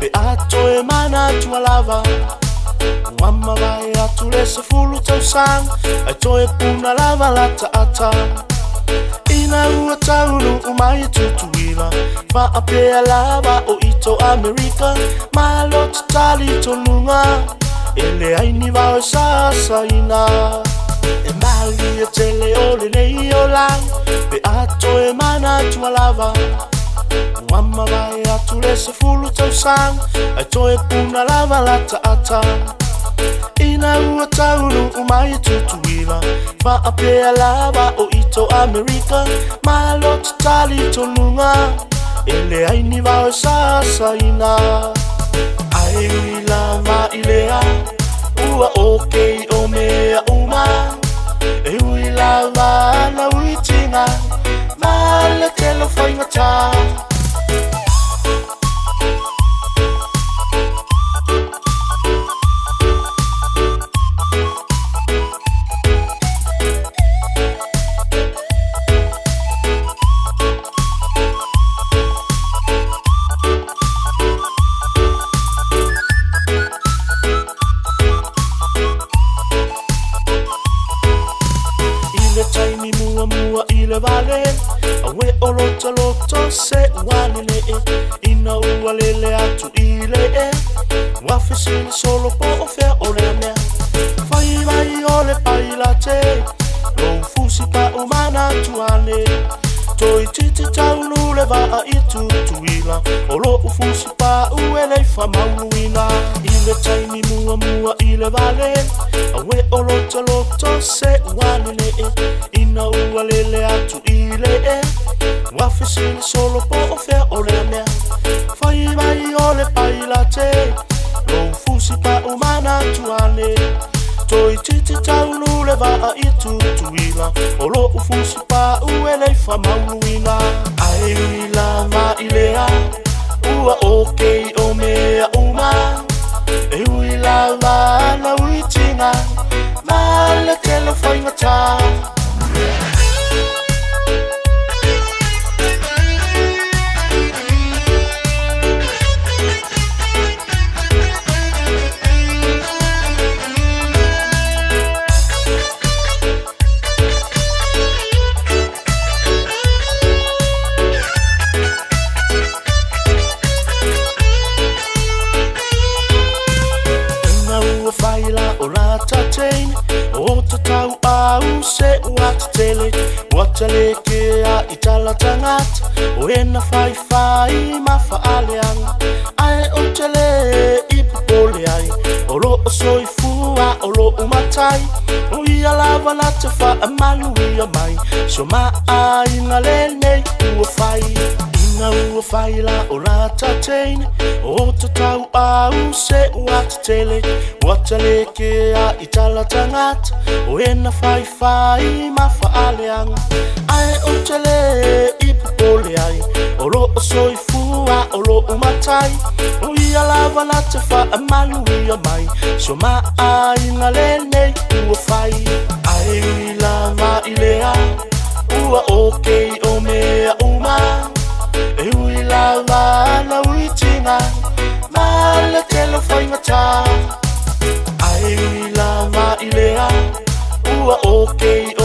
Pe ato e mana tua lava Mama vai atu le se fulu tau sang Ai toe puna lava lata ata Ina ua taunu umai tutuila Fa apea lava o ito Amerika Malo tutali tonunga Ele aini vau sasa ina E mali a tele ole nei o lang Pe ato e mana tua lava Mama vai atu le se fulu tau sang Ai toe puna lava lata ata Ina ua taunu umai tutuila Fa apea lava o ito Amerika Malo tutali tonunga Ele aini vau sasa ina Ai ui lava ilea Ua okei o mea uma E ui lava na ui tinga Male telo whaingata Taimi mua mua ile vale Awe o loto se wanile Ina ua lele atu ile Wafisini solo po o fea o le mea Fai mai o le pailate Lo fusi pa umana tuane Toi titi taunu le vaa i tutuila O lo ufusi pa uele fa maunuina Ile taimi mua mua ile vale Awe o loto se wanile Ina ua lele atu ile Wafisini solo po o fea o le mea Fai mai o le pailate Lo fusi pa umana tuane Toi titi taunu le vaa i tutuila O lo ufusi pa uele fa maunuina Ai ui lava ilea Ua okei o mea uma E ui lava na ui tinga Male telo whaingata Faila o rata tein O te tau au se uata tele Wata leke a itala tangata O ena fai fai mafa aleanga Ae o tele ipupole ai O lo o soifua o lo umatai O ia lava na te wha amanu ia mai So maa inga lenei ua fai Ina ua faila o rata tein O te tau au se uata tele Wata leke a itala tangata O ena fai fai mafa aleanga Ae o tele ipupole ai O lo o soifua o lo umatai O ia lava na te wha amanu ia mai So maa inga lenei ua fai Ae ui lava ilea Ua okei o mea uma E ui lava na ui tinga Male telo whaingata Ai ui lava ilea Ua okei